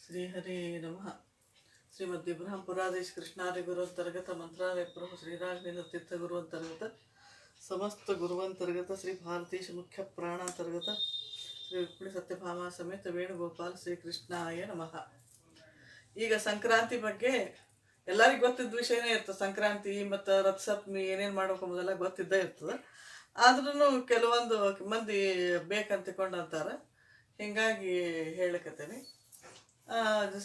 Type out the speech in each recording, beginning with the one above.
श्रीहरे नमः। श्रीमद् इब्राहिम पुरादेश कृष्णारे गुरुअंतर्गत मंत्रालय प्रभु श्री राघवेंद्र तीर्थ गुरुअंतर्गत समस्त गुरुअंतर्गत श्री भारतीश मुख्य प्राणांतर्गत ಶ್ರೀ ರುಕ್ಮಿಣಿ ಸತ್ಯಭಾಮ ಸಮೇತ ವೇಣುಗೋಪಾಲ್ ಶ್ರೀ ಕೃಷ್ಣಾಯ ನಮಃ. ಈಗ ಸಂಕ್ರಾಂತಿ ಬಗ್ಗೆ ಎಲ್ಲರಿಗೂ ಗೊತ್ತಿದ್ದ ವಿಷಯನೇ ಇರ್ತದೆ. ಸಂಕ್ರಾಂತಿ ಮತ್ತು ರಥಸಪ್ತಮಿ ಏನೇನು ಮಾಡ್ಬೇಕು ಮೊದಲ ಗೊತ್ತಿದ್ದೇ ಇರ್ತದೆ. ಆದ್ರೂ ಕೆಲವೊಂದು ಮಂದಿ ಬೇಕಂತಕೊಂಡು ಅಂತಾರೆ. ಹೀಗಾಗಿ ಹೇಳಕತ್ತೇನೆ.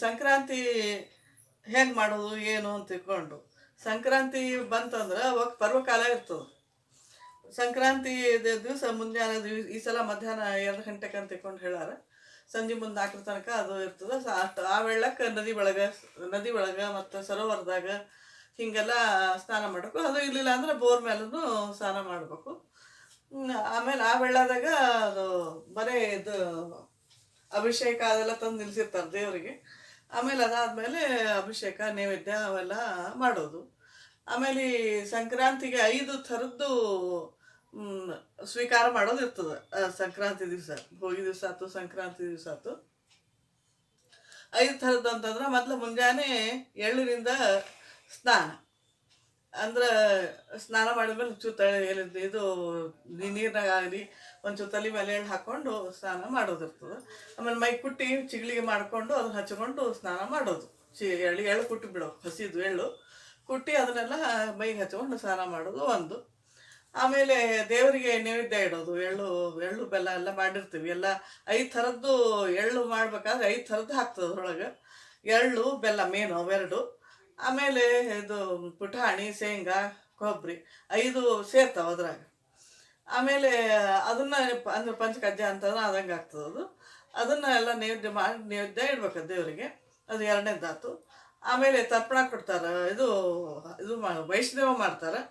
ಸಂಕ್ರಾಂತಿ ಹೆಂಗೆ ಮಾಡೋದು ಏನು ಅಂತ ತಿಳ್ಕೊಂಡು, ಸಂಕ್ರಾಂತಿ ಬಂತಂದ್ರೆ ಅವಾಗ ಪರ್ವಕಾಲ ಇರ್ತದೆ. ಸಂಕ್ರಾಂತಿ ದಿವಸ ಮುಂಜಾನೆ ಈ ಸಲ ಮಧ್ಯಾಹ್ನ 2 ಗಂಟೆಗೆ ಅಂತ ತಿಳ್ಕೊಂಡು ಹೇಳಾರ. ಸಂಜೆ ಮುಂದೆ 4 ತನಕ ಅದು ಇರ್ತದೆ. ಅಷ್ಟು ಆ ವೇಳಕ್ಕೆ ನದಿ ಒಳಗೆ ಮತ್ತು ಸರೋವರದಾಗ ಹೀಗೆಲ್ಲ ಸ್ನಾನ ಮಾಡಬೇಕು. ಅದು ಇರಲಿಲ್ಲ ಅಂದ್ರೆ ಬೋರ್ ಮೇಲೂ ಸ್ನಾನ ಮಾಡಬೇಕು. ಆಮೇಲೆ ಆ ವೇಳದಾಗ ಅದು ಬರೀ ಇದು ಅಭಿಷೇಕ ಅದೆಲ್ಲ ತಂದು ನಿಲ್ಸಿರ್ತಾರೆ ದೇವರಿಗೆ. ಆಮೇಲೆ ಅದಾದಮೇಲೆ ಅಭಿಷೇಕ ನೈವೇದ್ಯ ಅವೆಲ್ಲ ಮಾಡೋದು. ಆಮೇಲೆ ಸಂಕ್ರಾಂತಿಗೆ 5 ಥರದ್ದು ಸ್ವೀಕಾರ ಮಾಡೋದು ಇರ್ತದೆ. ಸಂಕ್ರಾಂತಿ ದಿವಸ, ಭೋಗಿ ದಿವಸ ಆಯ್ತು, ಸಂಕ್ರಾಂತಿ ದಿವಸ ಆಯ್ತು. 5 ಥರದ್ದು ಅಂತಂದ್ರೆ ಮೊದಲು ಮುಂಜಾನೆ ಎಳ್ಳಿನಿಂದ ಸ್ನಾನ. ಅಂದ್ರೆ ಸ್ನಾನ ಮಾಡಿದ್ಮೇಲೆ ಒಂಚೂರು ಇದು ನೀರಿನಾಗ ಆಗಲಿ ಒಂಚೂರು ತಲೆ ಮೇಲೆ ಎಳ್ಳು ಹಾಕ್ಕೊಂಡು ಸ್ನಾನ ಮಾಡೋದಿರ್ತದೆ. ಆಮೇಲೆ ಮೈ ಕುಟ್ಟಿ ಚಿಗ್ಲಿಗೆ ಮಾಡಿಕೊಂಡು ಅದನ್ನ ಹಚ್ಕೊಂಡು ಸ್ನಾನ ಮಾಡೋದು. ಎಳ್ಳು ಕುಟ್ಟಿ ಬಿಡೋದು, ಹಸಿದು ಎಳ್ಳು ಕುಟ್ಟಿ ಅದನ್ನೆಲ್ಲ ಮೈಗೆ ಹಚ್ಕೊಂಡು ಸ್ನಾನ ಮಾಡೋದು ಒಂದು. ಆಮೇಲೆ ದೇವರಿಗೆ ನೈವೇದ್ಯ ಇಡೋದು. ಎಳ್ಳು ಬೆಲ್ಲ ಎಲ್ಲ ಮಾಡಿರ್ತೀವಿ. ಎಲ್ಲ 5 ಥರದ್ದು ಎಳ್ಳು ಮಾಡ್ಬೇಕಾದ್ರೆ 5 ಥರದ್ದು ಹಾಕ್ತದೆ ಅದ್ರೊಳಗೆ. ಎಳ್ಳು ಬೆಲ್ಲ ಮೇನು ಅವೆರಡು. ಆಮೇಲೆ ಇದು ಪುಟಾಣಿ, ಶೇಂಗಾ, ಕೊಬ್ಬರಿ 5 ಸೇರ್ತಾವೆ ಅದ್ರಾಗ. ಆಮೇಲೆ ಅದನ್ನು ಅಂದ್ರೆ ಪಂಚಕಜ್ಜ ಅಂತಂದ್ರೆ ಅದಂಗೆ ಆಗ್ತದೆ ಅದು. ಅದನ್ನು ಎಲ್ಲ ನೈವೇದ್ಯ ಇಡ್ಬೇಕು ದೇವರಿಗೆ. ಅದು 2ನೇದಾತು. ಆಮೇಲೆ ತರ್ಪಣ ಕೊಡ್ತಾರೆ. ಇದು ವೈಷ್ಣವ ಮಾಡ್ತಾರೆ.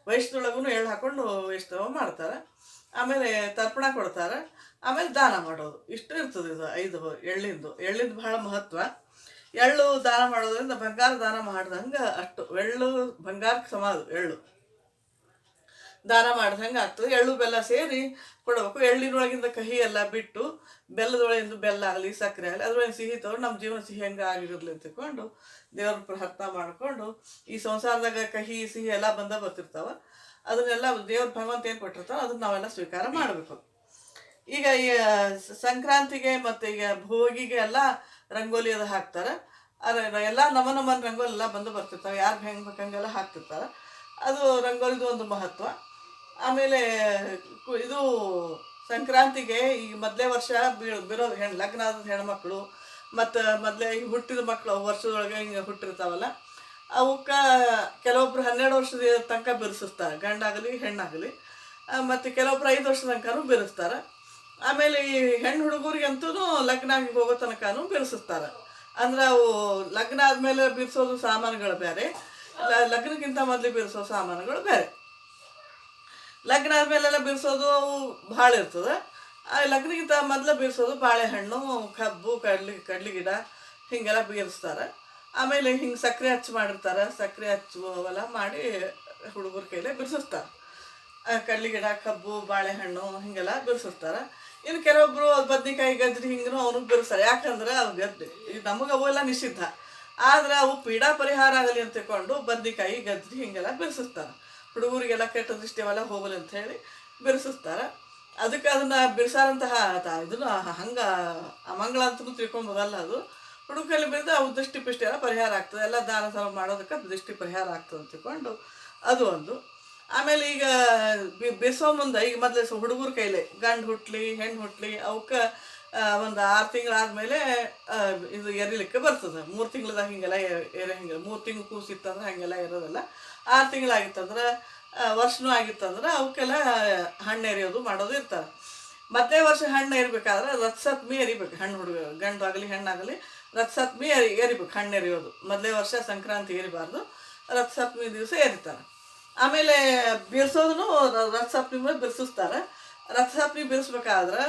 ವೈಷ್ಣೊಳಗೂ ಎಳ್ಳು ಹಾಕ್ಕೊಂಡು ವೈಷ್ಣವ ಮಾಡ್ತಾರೆ. ಆಮೇಲೆ ತರ್ಪಣ ಕೊಡ್ತಾರೆ. ಆಮೇಲೆ ದಾನ ಮಾಡೋದು. ಇಷ್ಟು ಇರ್ತದೆ ಇದು 5 ಎಳ್ಳಿಂದು ಬಹಳ ಮಹತ್ವ. ಎಳ್ಳು ದಾನ ಮಾಡೋದ್ರಿಂದ ಬಂಗಾರ ದಾನ ಮಾಡ್ದಂಗೆ ಅಷ್ಟು. ಎಳ್ಳು ಬಂಗಾರಕ್ಕೆ ಸಮ. ಎಳ್ಳು ದಾನ ಮಾಡ್ದಂಗೆ ಆಗ್ತದೆ. ಎಳ್ಳು ಬೆಲ್ಲ ಸೇರಿ ಕೊಡಬೇಕು. ಎಳ್ಳಿನೊಳಗಿಂದ ಕಹಿ ಎಲ್ಲ ಬಿಟ್ಟು ಬೆಲ್ಲದೊಳಗಿಂದ ಬೆಲ್ಲ ಆಗಲಿ ಸಕ್ಕರೆ ಆಗಲಿ ಅದ್ರೊಳಗೆ ಸಿಹಿ ತಗೊಂಡು ನಮ್ಮ ಜೀವನ ಸಿಹಿ ಹೆಂಗೆ ಆಗಿರಲಿ ಅಂತ ತಿಳ್ಕೊಂಡು ದೇವ್ರ ಪ್ರಾರ್ಥನೆ ಮಾಡಿಕೊಂಡು, ಈ ಸಂಸಾರದಾಗ ಕಹಿ ಸಿಹಿ ಎಲ್ಲ ಬರ್ತಿರ್ತಾವೆ. ಅದನ್ನೆಲ್ಲ ದೇವ್ರ ಭಗವಂತ ಏನು ಕೊಟ್ಟಿರ್ತಾವೆ ಅದನ್ನ ನಾವೆಲ್ಲ ಸ್ವೀಕಾರ ಮಾಡಬೇಕು. ಈಗ ಈ ಸಂಕ್ರಾಂತಿಗೆ ಮತ್ತು ಈಗ ಭೋಗಿಗೆ ಎಲ್ಲ ರಂಗೋಲಿ ಅದು ಹಾಕ್ತಾರೆ. ಎಲ್ಲ ನಮ್ಮನ ರಂಗೋಲಿ ಎಲ್ಲ ಬರ್ತಿರ್ತಾವೆ. ಯಾರು ಹೆಂಗೆ ಬೇಕಂಗೆಲ್ಲ ಹಾಕ್ತಿರ್ತಾರೆ. ಅದು ರಂಗೋಲಿದು ಒಂದು ಮಹತ್ವ. ಆಮೇಲೆ ಇದು ಸಂಕ್ರಾಂತಿಗೆ ಈ ಮೊದಲೇ ವರ್ಷ ಬಿಡೋ ಲಗ್ನ ಆದ ಹೆಣ್ಮಕ್ಳು ಮತ್ತು ಮೊದಲೇ ಈಗ ಹುಟ್ಟಿದ ಮಕ್ಕಳು ವರ್ಷದೊಳಗೆ ಹಿಂಗೆ ಹುಟ್ಟಿರ್ತಾವಲ್ಲ, ಅವಕ್ಕೆ ಕೆಲವೊಬ್ರು 12 ವರ್ಷದ ತನಕ ಬಿರ್ಸಿಸ್ತಾರೆ, ಗಂಡಾಗಲಿ ಹೆಣ್ಣಾಗಲಿ. ಮತ್ತು ಕೆಲವೊಬ್ರು 5 ವರ್ಷದ ತನಕನೂ ಬಿರಿಸ್ತಾರೆ. ಆಮೇಲೆ ಈ ಹೆಣ್ಣು ಹುಡುಗರಿಗಂತೂ ಲಗ್ನ ಆಗಿ ಹೋಗೋ ತನಕನೂ ಬಿರ್ಸಿಸ್ತಾರೆ. ಅಂದ್ರೆ ಅವು ಲಗ್ನ ಆದಮೇಲೆ ಬಿರ್ಸೋದು ಸಾಮಾನುಗಳು ಬೇರೆ, ಲಗ್ನಕ್ಕಿಂತ ಮೊದಲು ಬಿರ್ಸೋ ಸಾಮಾನುಗಳು ಬೇರೆ. ಲಗ್ನ ಆದಮೇಲೆಲ್ಲ ಬಿರ್ಸೋದು ಅವು ಭಾಳ ಇರ್ತದೆ. ಲಗ್ನಕ್ಕಿಂತ ಮೊದಲು ಬಿರ್ಸೋದು ಬಾಳೆಹಣ್ಣು, ಕಬ್ಬು, ಕಡ್ಲಿ ಗಿಡ ಹೀಗೆಲ್ಲ ಬೀರಿಸ್ತಾರೆ. ಆಮೇಲೆ ಹಿಂಗೆ ಸಕ್ಕರೆ ಹಚ್ಚಿ ಮಾಡಿರ್ತಾರೆ. ಸಕ್ಕರೆ ಹಚ್ಚುವೆಲ್ಲ ಮಾಡಿ ಹುಡುಗರ ಕೈಲೇ ಬಿರ್ಸಿಸ್ತಾರೆ. ಕಡ್ಲಿ ಗಿಡ, ಕಬ್ಬು, ಬಾಳೆಹಣ್ಣು ಹೀಗೆಲ್ಲ ಬಿರ್ಸಿಸ್ತಾರೆ. ಇನ್ನು ಕೆಲವೊಬ್ಬರು ಬದ್ನಿಕಾಯಿ, ಗಜ್ರಿ ಹಿಂಗೂ ಅವ್ರಿಗೆ ಬಿರ್ಸ್ತಾರೆ. ಯಾಕಂದ್ರೆ ಅವು ಈಗ ನಮಗೆ ಅವೆಲ್ಲ ನಿಷಿದ್ಧ. ಆದರೆ ಅವು ಪೀಡಾ ಪರಿಹಾರ ಆಗಲಿ ಅಂತ ತಿಳ್ಕೊಂಡು ಬದ್ನಿಕಾಯಿ, ಗಜ್ರಿ ಹಿಂಗೆಲ್ಲ ಬಿರ್ಸಿಸ್ತಾರೆ. ಹುಡುಗರಿಗೆಲ್ಲ ಕೆಟ್ಟ ದೃಷ್ಟಿ ಅವೆಲ್ಲ ಹೋಗಲಿ ಅಂತ ಹೇಳಿ ಬಿರ್ಸಿಸ್ತಾರೆ. ಅದಕ್ಕೆ ಅದನ್ನು ಬಿರ್ಸಾರಂತಹ ಇದನ್ನು ಹಂಗೆ ಅಮಂಗಳ ಅಂತಲೂ ತಿಳ್ಕೊಂಬೋದಲ್ಲ. ಅದು ಹುಡುಗರಲ್ಲಿ ಬಿದ್ದ ಅವು ದೃಷ್ಟಿ ಪಿಷ್ಟಿ ಎಲ್ಲ ಪರಿಹಾರ ಆಗ್ತದೆ. ಎಲ್ಲ ದಾನ ಸಮ ಮಾಡೋದಕ್ಕೆ ದೃಷ್ಟಿ ಪರಿಹಾರ ಆಗ್ತದೆ ಅಂತ ತಿಳ್ಕೊಂಡು ಅದು ಒಂದು. ಆಮೇಲೆ ಈಗ ಬಿರ್ಸೋ ಮುಂದೆ ಈಗ ಮೊದಲೇ ಹುಡುಗರ ಕೈಲೇ ಗಂಡು ಹುಟ್ಲಿ ಹೆಣ್ಣು ಹುಟ್ಲಿ ಅವಕ್ಕೆ ಒಂದು 6 ತಿಂಗಳಾದಮೇಲೆ ಇದು ಎರಿಲಿಕ್ಕೆ ಬರ್ತದೆ. 3 ತಿಂಗಳದಾಗ ಹಿಂಗೆಲ್ಲ ಹಿಂಗೆ 3 ತಿಂಗಳು ಕೂಸಿತ್ತಂದ್ರೆ ಹಾಗೆಲ್ಲ ಇರೋದಲ್ಲ. 6 ತಿಂಗಳಾಗಿತ್ತಂದ್ರೆ ವರ್ಷನೂ ಆಗಿತ್ತಂದ್ರೆ ಅವಕ್ಕೆಲ್ಲ ಹಣ್ಣು ಎರಿಯೋದು ಮಾಡೋದು ಇರ್ತಾರೆ. ಮೊದಲೇ ವರ್ಷ ಹಣ್ಣು ಎರಿಬೇಕಾದ್ರೆ ರಥಸಪ್ತಮಿ ಎರಿಬೇಕು. ಗಂಡು ಆಗಲಿ ಹೆಣ್ಣಾಗಲಿ ರಥಸಪ್ತಮಿ ಎರಿಬೇಕು. ಹಣ್ಣು ಎರಿಯೋದು ಮೊದಲೇ ವರ್ಷ ಸಂಕ್ರಾಂತಿ ಎರಿಬಾರ್ದು, ರಥಸಪ್ತಮಿ ದಿವಸ ಎರಿತಾರೆ. ಆಮೇಲೆ ಬಿರ್ಸೋದನ್ನು ರಥಸಪ್ತಮಿ ಮೇಲೆ ಬಿರ್ಸಿಸ್ತಾರೆ. ರಥಸಪ್ತಮಿ ಬಿರ್ಸ್ಬೇಕಾದ್ರೆ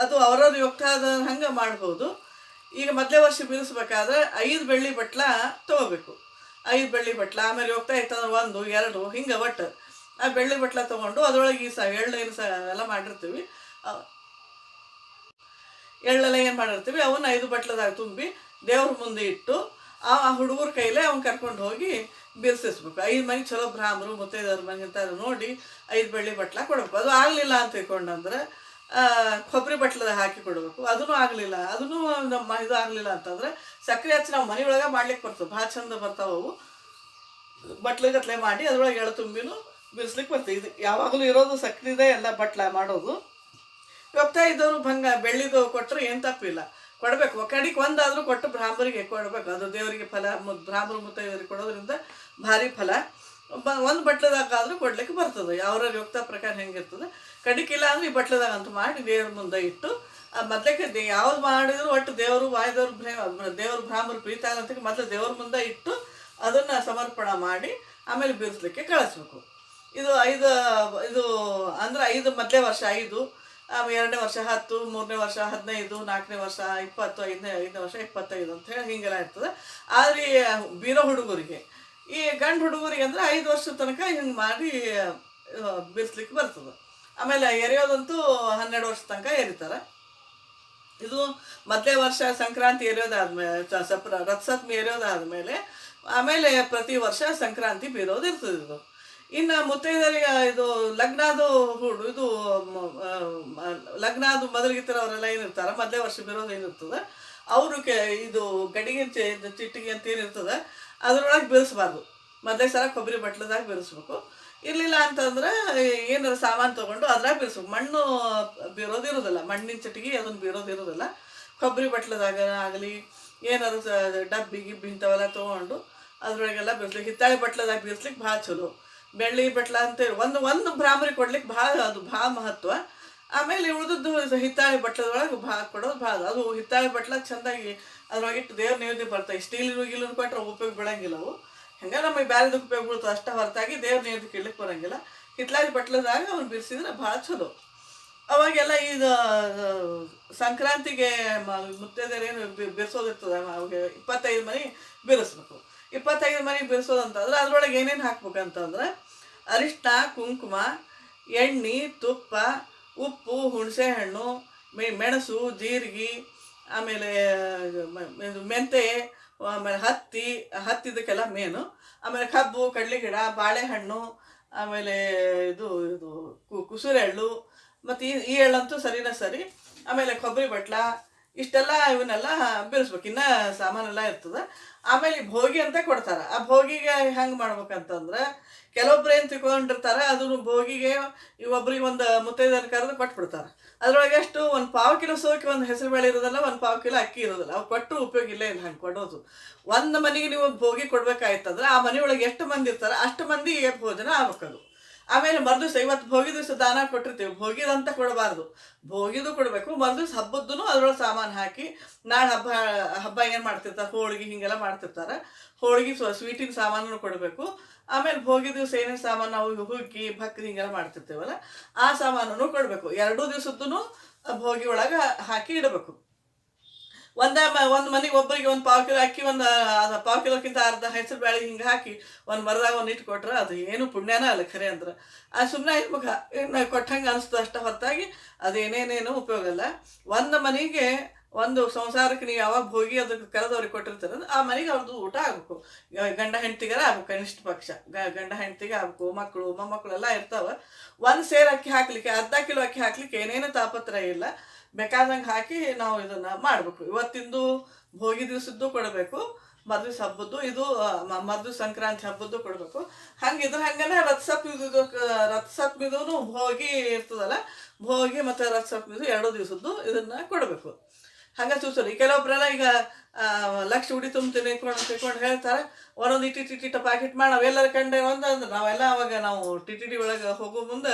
ಅದು ಅವ್ರವ್ರ ಯುಕ್ತಾದ ಹಂಗೆ ಮಾಡ್ಬೋದು. ಈಗ ಮೊದಲೇ ವರ್ಷ ಬಿಡಿಸ್ಬೇಕಾದ್ರೆ 5 ಬೆಳ್ಳಿ ಬಟ್ಲ ತೊಗೋಬೇಕು. 5 ಬೆಳ್ಳಿ ಬಟ್ಲ. ಆಮೇಲೆ ಹೋಗ್ತಾ ಇರ್ತಂದ್ರೆ 1 2 ಹಿಂಗೆ ಒಟ್ಟು ಆ ಬೆಳ್ಳಿ ಬಟ್ಲ ತೊಗೊಂಡು ಅದರೊಳಗೆ ಎಳ್ಳು ಎಲ್ಲ ಮಾಡಿರ್ತೀವಿ. ಎಳ್ಳೆಲ್ಲ ಏನು ಮಾಡಿರ್ತೀವಿ ಅವನ್ನ 5 ಬಟ್ಲದಾಗ ತುಂಬಿ ದೇವ್ರ ಮುಂದೆ ಇಟ್ಟು ಆ ಹುಡುಗರ ಕೈಲೇ ಅವ್ನು ಕರ್ಕೊಂಡು ಹೋಗಿ ಬಿರ್ಸಿಸ್ಬೇಕು. 5 ಮನೆ ಚಲೋ ಬ್ರಾಹ್ಮರು ಮುತ್ತೈದವ್ರ ಮನೆ ಅಂತ ನೋಡಿ 5 ಬೆಳ್ಳಿ ಬಟ್ಲ ಕೊಡಬೇಕು. ಅದು ಆಗಲಿಲ್ಲ ಅಂತ ತಿಳ್ಕೊಂಡಂದ್ರೆ ಕೊಬ್ಬರಿ ಬಟ್ಲದಾಗ ಹಾಕಿ ಕೊಡಬೇಕು. ಅದೂ ಆಗಲಿಲ್ಲ, ಅದೂ ನಮ್ಮ ಇದು ಆಗಲಿಲ್ಲ ಅಂತಂದ್ರೆ ಸಕ್ಕರೆ ಹಚ್ಚಿ ನಾವು ಮನೆ ಒಳಗೆ ಮಾಡ್ಲಿಕ್ಕೆ ಬರ್ತವೆ, ಭಾಳ ಚಂದ ಬರ್ತಾವೆ ಅವು. ಬಟ್ಲಗತ್ಲೆ ಮಾಡಿ ಅದ್ರೊಳಗೆ ಎಳೆ ತುಂಬಿನೂ ಬಿರ್ಸ್ಲಿಕ್ಕೆ ಬರ್ತದೆ. ಇದು ಯಾವಾಗಲೂ ಇರೋದು ಸಕ್ಕರೆದೇ ಎಲ್ಲ ಬಟ್ಲ ಮಾಡೋದು. ಇವತ್ತ ಇದ್ದವರು ಬೆಳ್ಳಿದು ಕೊಟ್ಟರು ಏನು ತಪ್ಪಿಲ್ಲ, ಕೊಡಬೇಕು. ಕಡಿಗೆ ಒಂದಾದರೂ ಕೊಟ್ಟು ಬ್ರಾಹ್ಮರಿಗೆ ಕೊಡಬೇಕು. ಅದು ದೇವರಿಗೆ ಫಲ, ಬ್ರಾಹ್ಮರು ಮುತ್ತೈದರಿಗೆ ಕೊಡೋದ್ರಿಂದ ಭಾರಿ ಫಲ. ಒಂದು ಬಟ್ಲದಾಗಾದರೂ ಕೊಡ್ಲಿಕ್ಕೆ ಬರ್ತದೆ. ಯಾವ್ರ ಯೋಗ್ತಾ ಪ್ರಕಾರ ಹೆಂಗಿರ್ತದೆ. ಕಡಿಕಿಲ್ಲ ಅಂದ್ರೆ ಈ ಬಟ್ಲದಾಗ ಅಂತ ಮಾಡಿ ದೇವ್ರ ಮುಂದೆ ಇಟ್ಟು ಮೊದ್ಲಕ್ಕೆ ಯಾವ್ದು ಮಾಡಿದ್ರು ಒಟ್ಟು ದೇವರು ದೇವ್ರ ಬ್ರಾಹ್ಮರು ಪ್ರೀತ ಆಗಂತ ಮೊದಲು ದೇವ್ರ ಮುಂದೆ ಇಟ್ಟು ಅದನ್ನು ಸಮರ್ಪಣೆ ಮಾಡಿ ಆಮೇಲೆ ಬೀರಿಸ್ಲಿಕ್ಕೆ ಕಳಿಸ್ಬೇಕು. ಇದು ಇದು ಅಂದ್ರೆ 5 ಮೊದಲೇ ವರ್ಷ 5, 2ನೇ ವರ್ಷ 10, 3ನೇ ವರ್ಷ 15, 4ನೇ ವರ್ಷ 20, 5ನೇ ವರ್ಷ 25 ಅಂತ ಹೇಳಿ ಹಿಂಗೆಲ್ಲ ಇರ್ತದೆ. ಆದರೆ ಬೀರೋ ಹುಡುಗರಿಗೆ, ಈ ಗಂಡು ಹುಡುಗರಿಗೆ ಅಂದ್ರೆ 5 ವರ್ಷದ ತನಕ ಹಿಂಗೆ ಮಾಡಿ ಬೀರಿಸ್ಲಿಕ್ಕೆ ಬರ್ತದೆ. ಆಮೇಲೆ ಎರೆಯೋದಂತೂ 12 ವರ್ಷ ತನಕ ಎರಿತಾರೆ. ಇದು ಮೊದಲೇ ವರ್ಷ ಸಂಕ್ರಾಂತಿ ಎರೆಯೋದಾದ್ಮೇಲೆ ರಥಸಪ್ತಮಿ ಎರೆಯೋದಾದ್ಮೇಲೆ ಆಮೇಲೆ ಪ್ರತಿ ವರ್ಷ ಸಂಕ್ರಾಂತಿ ಬೀರೋದು ಇರ್ತದೆ. ಇದು ಇನ್ನು ಮುತ್ತೈದರಿಗೆ ಇದು ಲಗ್ನಾದು ಇದು ಲಗ್ನಾದು ಮೊದಲಿಗಿತ್ತರವರೆಲ್ಲ ಏನಿರ್ತಾರೆ ಮೊದಲೇ ವರ್ಷ ಬೀರೋದು ಏನಿರ್ತದೆ ಅವರು ಇದು ಗಡಿಗೆ ಚಿಟ್ಟಿಗೆ ಅಂತ ಏನಿರ್ತದೆ ಅದ್ರೊಳಗೆ ಬೀರಿಸ್ಬಾರ್ದು. ಮೊದಲೇ ಸಲ ಕೊಬ್ಬರಿ ಬಟ್ಲದಾಗ ಬೀರಿಸ್ಬೇಕು. ಇರಲಿಲ್ಲ ಅಂತಂದ್ರೆ ಏನಾರ ಸಾಮಾನು ತೊಗೊಂಡು ಅದ್ರಾಗ ಬೀರಿಸ್ಬೇಕು. ಮಣ್ಣು ಬೀರೋದಿರೋದಿಲ್ಲ, ಮಣ್ಣಿನ ಚಿಟ್ಟಿಗೆ ಅದನ್ನು ಬೀರೋದಿರೋದಿಲ್ಲ. ಕೊಬ್ಬರಿ ಬಟ್ಲದಾಗ ಆಗಲಿ ಏನಾರು ಡಬ್ಬಿ ಗಿಬ್ಬಿ ಇಂಥವೆಲ್ಲ ತೊಗೊಂಡು ಅದ್ರೊಳಗೆಲ್ಲ ಬೀರಿಸ್ಲಿಕ್ಕೆ. ಹಿತ್ತಾಳೆ ಬಟ್ಲದಾಗ ಬೀರಿಸ್ಲಿಕ್ಕೆ ಭಾಳ ಚಲೋ. ಬೆಳ್ಳಿ ಬಟ್ಲ ಅಂತೇಳಿ ಒಂದು ಬ್ರಾಹ್ಮರಿಗೆ ಕೊಡ್ಲಿಕ್ಕೆ ಅದು ಭಾಳ ಮಹತ್ವ. ಆಮೇಲೆ ಉಳಿದದ್ದು ಹಿತ್ತಾಳೆ ಬಟ್ಲದೊಳಗೆ ಕೊಡೋದು ಭಾಳ. ಅದು ಹಿತ್ತಾಳೆ ಬಟ್ಲ ಚೆಂದಾಗಿ ಅದ್ರೊಳಗಿಟ್ಟು ದೇವ್ರ ನೈವೇದ್ಯ ಬರ್ತಾವೆ. ಸ್ಟೀಲ್ ಗಿಲ್ಲು ಕೊಟ್ಟರೆ ಉಪಯೋಗ ಬೀಳಂಗಿಲ್ಲ ಅವು. ಹಂಗೆ ನಮಗೆ ಬ್ಯಾರೆದಕ್ಕೆ ಉಪಯೋಗ ಬೀಳ್ತಾವೆ ಅಷ್ಟೇ ಹೊರತಾಗಿ ದೇವ್ರ ನೈವೇದ್ಯಕ್ಕೆ ಇಡ್ಲಿಕ್ಕೆ ಬರೋಂಗಿಲ್ಲ. ಹಿತ್ತಲಾಗಿ ಬಟ್ಲದಾಗ ಅವ್ನು ಬಿಡಿಸಿದ್ರೆ ಭಾಳ ಚಲೋ. ಅವಾಗೆಲ್ಲ ಇದು ಸಂಕ್ರಾಂತಿಗೆ ಮುತ್ತೈದೆಯರೇನು ಬಿರ್ಸೋದಿರ್ತದೆ. ಅವಾಗ 25 ಮನೆ ಬಿರಿಸ್ಬೇಕು. 25 ಮನೆ ಬಿರಿಸೋದಂತಂದ್ರೆ ಅದ್ರೊಳಗೆ ಏನೇನು ಹಾಕ್ಬೇಕಂತಂದ್ರೆ ಅರಿಶಿನ, ಕುಂಕುಮ, ಎಣ್ಣೆ, ತುಪ್ಪ, ಉಪ್ಪು, ಹುಣಸೆ ಹಣ್ಣು, ಮೆಣಸು, ಜೀರಿಗೆ, ಆಮೇಲೆ ಮೆಂತೆ, ಆಮೇಲೆ ಹತ್ತಿದಕ್ಕೆಲ್ಲ ಮೇನು, ಆಮೇಲೆ ಕಬ್ಬು, ಕಡಲೆ ಗಿಡ, ಬಾಳೆಹಣ್ಣು, ಆಮೇಲೆ ಇದು ಕುಸುರೆ ಎಳ್ಳು, ಮತ್ತು ಈ ಎಳ್ಳಂತೂ ಸರಿನ ಸರಿ. ಆಮೇಲೆ ಕೊಬ್ಬರಿ ಬಟ್ಲ, ಇಷ್ಟೆಲ್ಲ ಇವನ್ನೆಲ್ಲ ಬಿರಿಸ್ಬೇಕು. ಇನ್ನು ಸಾಮಾನೆಲ್ಲ ಇರ್ತದೆ. ಆಮೇಲೆ ಭೋಗಿ ಅಂತ ಕೊಡ್ತಾರೆ. ಆ ಭೋಗಿಗೆ ಹೆಂಗೆ ಮಾಡ್ಬೇಕಂತಂದ್ರೆ ಕೆಲವೊಬ್ರು ಏನು ತಿಳ್ಕೊಂಡಿರ್ತಾರೆ ಅದನ್ನು ಭೋಗಿಗೆ ಒಬ್ರಿಗೆ ಒಂದು ಮುತ್ತೈದೆಯನ್ನು ಕರೆದು ಕೊಟ್ಬಿಡ್ತಾರೆ. ಅದರೊಳಗೆ ಎಷ್ಟು 1 ಪಾವು ಕಿಲೋ ಸೋಕಿ ಒಂದು ಹೆಸರು ಬೇಳೆ ಇರೋದಲ್ಲ, 1 ಪಾವು ಕಿಲೋ ಅಕ್ಕಿ ಇರೋದಿಲ್ಲ. ಅವು ಕೊಟ್ಟರು ಉಪಯೋಗ ಇಲ್ಲ ಹಂಗೆ ಕೊಡೋದು. ಒಂದು ಮನೆಗೆ ನೀವು ಭೋಗಿ ಕೊಡ್ಬೇಕಾಯ್ತಂದ್ರೆ ಆ ಮನೆಯೊಳಗೆ ಎಷ್ಟು ಮಂದಿ ಇರ್ತಾರೆ ಅಷ್ಟು ಮಂದಿ ಭೋಜನ ಆಗ್ಬೇಕದು. ಆಮೇಲೆ ಮರುದಿವ್ಸ ಇವತ್ತು ಭೋಗಿ ದಿವಸ ದಾನ ಕೊಟ್ಟಿರ್ತೀವಿ, ಭೋಗಿದಂತ ಕೊಡಬಾರ್ದು, ಭೋಗಿದು ಕೊಡಬೇಕು. ಮರುದಿವ್ಸ ಹಬ್ಬದ್ದು ಅದ್ರೊಳಗೆ ಸಾಮಾನು ಹಾಕಿ ನಾಳೆ ಹಬ್ಬ ಏನು ಮಾಡ್ತಿರ್ತಾರೆ, ಹೋಳಿಗೆ ಹಿಂಗೆಲ್ಲ ಮಾಡ್ತಿರ್ತಾರೆ, ಹೋಳಿಗೆ ಸ್ವೀಟಿನ ಸಾಮಾನು ಕೊಡಬೇಕು. ಆಮೇಲೆ ಭೋಗಿ ದಿವಸ ಏನೇನು ಸಾಮಾನು ನಾವು ಹುಗ್ಗಿ ಭಕ್ತಿ ಹಿಂಗೆಲ್ಲ ಮಾಡ್ತಿರ್ತೀವಲ್ಲ ಆ ಸಾಮಾನನ್ನು ಕೊಡಬೇಕು. 2 ದಿವಸದ್ದು ಭೋಗಿ ಒಳಗೆ ಹಾಕಿ ಇಡಬೇಕು. ಒಂದು ಮನೆಗೆ ಒಬ್ಬರಿಗೆ 1 ಪಾವು ಕಿಲೋ ಅಕ್ಕಿ, 1 ಪಾವು ಕಿಲೋಕ್ಕಿಂತ ಅರ್ಧ ಹೆಸರು ಬೇಳೆ ಹಿಂಗೆ ಹಾಕಿ ಒಂದು ಮರದಾಗ ಒಂದು ಇಟ್ಟು ಕೊಟ್ರೆ ಅದು ಏನು ಪುಣ್ಯನ ಅಲ್ಲ ಖರೆ ಅಂದ್ರೆ. ಸುಮ್ಮನೆ ಇರ್ಬೇಕು, ಏನು ಕೊಟ್ಟಂಗೆ ಅನಿಸ್ತದೆ ಅಷ್ಟೇ ಹೊರತಾಗಿ ಅದೇನೇನೇನು ಉಪಯೋಗ ಅಲ್ಲ. ಒಂದು ಮನೆಗೆ ಒಂದು ಸಂಸಾರಕ್ಕೆ ನೀವು ಯಾವಾಗ ಭೋಗಿ ಅದಕ್ಕೆ ಕರೆದವ್ರಿಗೆ ಕೊಟ್ಟಿರ್ತಾರೆ ಆ ಮನೆಗೆ ಅವ್ರದ್ದು ಊಟ ಆಗಬೇಕು. ಗಂಡ ಹೆಂಡ್ತಿಗಾರ ಆಗ್ಬೇಕು, ಕನಿಷ್ಠ ಪಕ್ಷ ಗಂಡ ಹೆಂಡ್ತಿಗೆ ಆಗ್ಬೇಕು. ಮಕ್ಕಳು ಮೊಮ್ಮಕ್ಕಳು ಎಲ್ಲ ಇರ್ತಾವೆ. 1 ಸೇರು ಅಕ್ಕಿ ಹಾಕ್ಲಿಕ್ಕೆ, ಅರ್ಧ ಕಿಲೋ ಅಕ್ಕಿ ಹಾಕ್ಲಿಕ್ಕೆ ಏನೇನು ತಾಪತ್ರಯ ಇಲ್ಲ. ಬೇಕಾದಂಗೆ ಹಾಕಿ ನಾವು ಇದನ್ನು ಮಾಡಬೇಕು. ಇವತ್ತಿಂದು ಭೋಗಿ ದಿವಸದ್ದು ಕೊಡಬೇಕು, ಮರುದಿವ್ಸ ಹಬ್ಬದ್ದು, ಇದು ಮರುದಿವ್ಸ ಸಂಕ್ರಾಂತಿ ಹಬ್ಬದ್ದು ಕೊಡಬೇಕು. ಹಂಗಿದ್ರೆ ಹಂಗನೇ ರಥಸಪ್ತಮಿದೂ ಭೋಗಿ ಇರ್ತದಲ್ಲ, ಭೋಗಿ ಮತ್ತು ರಥಸಪ್ತಮಿದು 2 ದಿವಸದ್ದು ಇದನ್ನು ಕೊಡಬೇಕು. ಹಂಗೆ ಸೂಚನೆ. ಕೆಲವೊಬ್ಬರೆಲ್ಲ ಈಗ ಲಕ್ಷ ಉಡಿ ತುಂಬ್ತೀನಿ ತಿಳ್ಕೊಂಡು ಹೇಳ್ತಾರೆ, ಒಂದೊಂದು ಇಟ್ಟಿಟ್ಟ ಪ್ಯಾಕೆಟ್ ಮಾಡಿ ನಾವೆಲ್ಲರ ಕಂಡೆ ಅಂದ್ರೆ ನಾವೆಲ್ಲ ಅವಾಗ ನಾವು ಟಿ ಒಳಗೆ ಹೋಗೋ ಮುಂದೆ